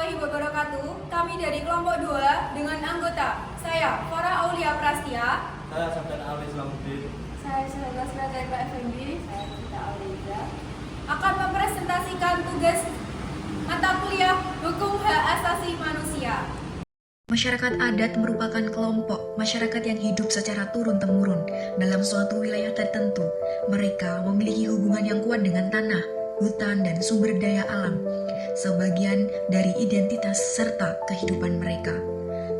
warahmatullahi wabarakatuh. Kami dari kelompok 2 dengan anggota saya Farah Aulia Prastia, Saya Sabdan Ali Islamuddin. saya Syahda Suratai Pak Effendi, saya Cita Aulia akan mempresentasikan tugas mata kuliah Hukum Hak Asasi Manusia. Masyarakat adat merupakan kelompok masyarakat yang hidup secara turun-temurun dalam suatu wilayah tertentu. Mereka memiliki hubungan yang kuat dengan tanah, hutan, dan sumber daya alam, sebagian dari identitas serta kehidupan mereka.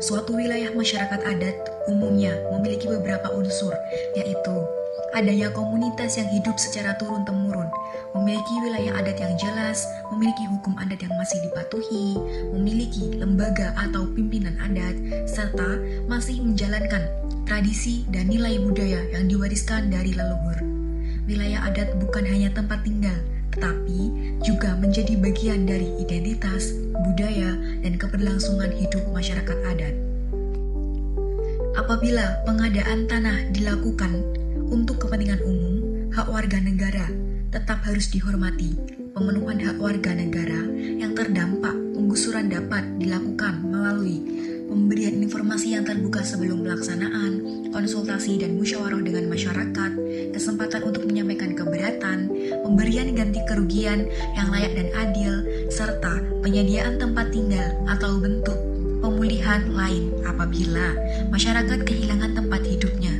Suatu wilayah masyarakat adat umumnya memiliki beberapa unsur, yaitu adanya komunitas yang hidup secara turun-temurun, memiliki wilayah adat yang jelas, memiliki hukum adat yang masih dipatuhi, memiliki lembaga atau pimpinan adat, serta masih menjalankan tradisi dan nilai budaya yang diwariskan dari leluhur. Wilayah adat bukan hanya tempat tinggal, tetapi juga menjadi bagian dari identitas, budaya, dan keberlangsungan hidup masyarakat adat. Apabila pengadaan tanah dilakukan untuk kepentingan umum, hak warga negara tetap harus dihormati. Pemenuhan hak warga negara yang terdampak penggusuran dapat dilakukan melalui pemberian informasi yang terbuka sebelum pelaksanaan, konsultasi dan musyawarah dengan masyarakat, kesempatan untuk menyampaikan keberatan, pemberian ganti kerugian yang layak dan adil, serta penyediaan tempat tinggal atau bentuk pemulihan lain apabila masyarakat kehilangan tempat hidupnya.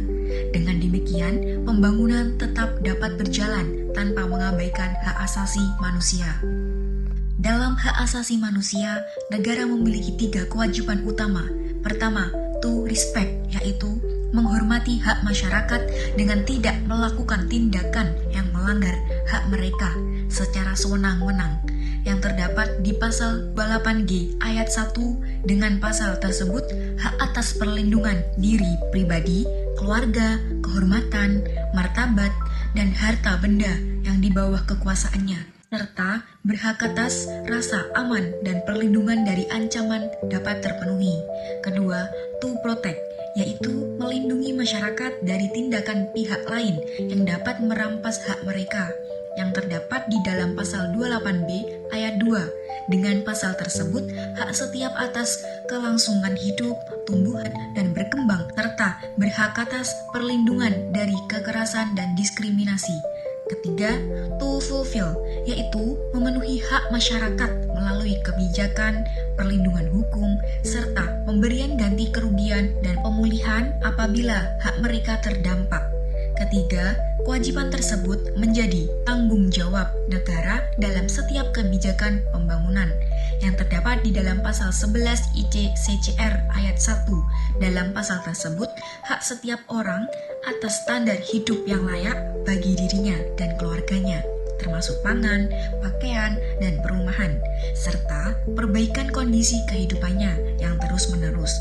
Dengan demikian, pembangunan tetap dapat berjalan tanpa mengabaikan hak asasi manusia. Dalam hak asasi manusia, negara memiliki 3 kewajiban utama. Pertama, to respect, yaitu menghormati hak masyarakat dengan tidak melakukan tindakan yang melanggar hak mereka secara sewenang-wenang, yang terdapat di pasal 28G ayat 1. Dengan pasal tersebut, hak atas perlindungan diri pribadi, keluarga, kehormatan, martabat, dan harta benda yang di bawah kekuasaannya, serta berhak atas rasa aman dan perlindungan dari ancaman dapat terpenuhi. Kedua, to protect, yaitu melindungi masyarakat dari tindakan pihak lain yang dapat merampas hak mereka, yang terdapat di dalam pasal 28B ayat 2. Dengan pasal tersebut, hak setiap atas kelangsungan hidup, tumbuhan, dan berkembang, serta berhak atas perlindungan dari kekerasan dan diskriminasi. Ketiga, to fulfill, yaitu memenuhi hak masyarakat melalui kebijakan, perlindungan hukum, serta pemberian ganti kerugian dan pemulihan apabila hak mereka terdampak. Ketiga, kewajiban tersebut menjadi tanggung jawab negara dalam setiap kebijakan pembangunan yang terdapat di dalam pasal 11 IC CCR ayat 1. Dalam pasal tersebut, hak setiap orang atas standar hidup yang layak bagi dirinya dan keluarganya, termasuk pangan, pakaian, dan perumahan, serta perbaikan kondisi kehidupannya yang terus-menerus.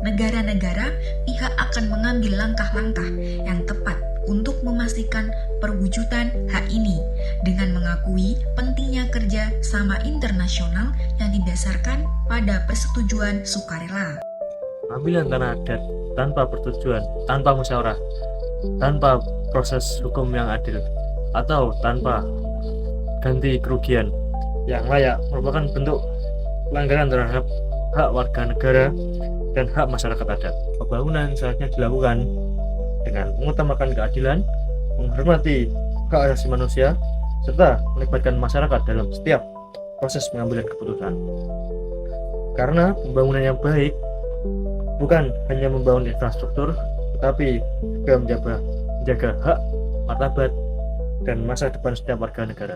Negara-negara pihak akan mengambil langkah-langkah yang tepat untuk memastikan perwujudan hak ini dengan mengakui pentingnya kerja sama internasional yang didasarkan pada persetujuan sukarela. Pengambilan tanah adat tanpa persetujuan, tanpa musyawarah, tanpa proses hukum yang adil, atau tanpa ganti kerugian yang layak merupakan bentuk pelanggaran terhadap hak warga negara dan hak masyarakat adat. Pembangunan seharusnya dilakukan dengan mengutamakan keadilan, menghormati hak asasi manusia, serta melibatkan masyarakat dalam setiap proses pengambilan keputusan. Karena pembangunan yang baik bukan hanya membangun infrastruktur, tetapi juga menjaga hak, martabat, dan masa depan setiap warga negara.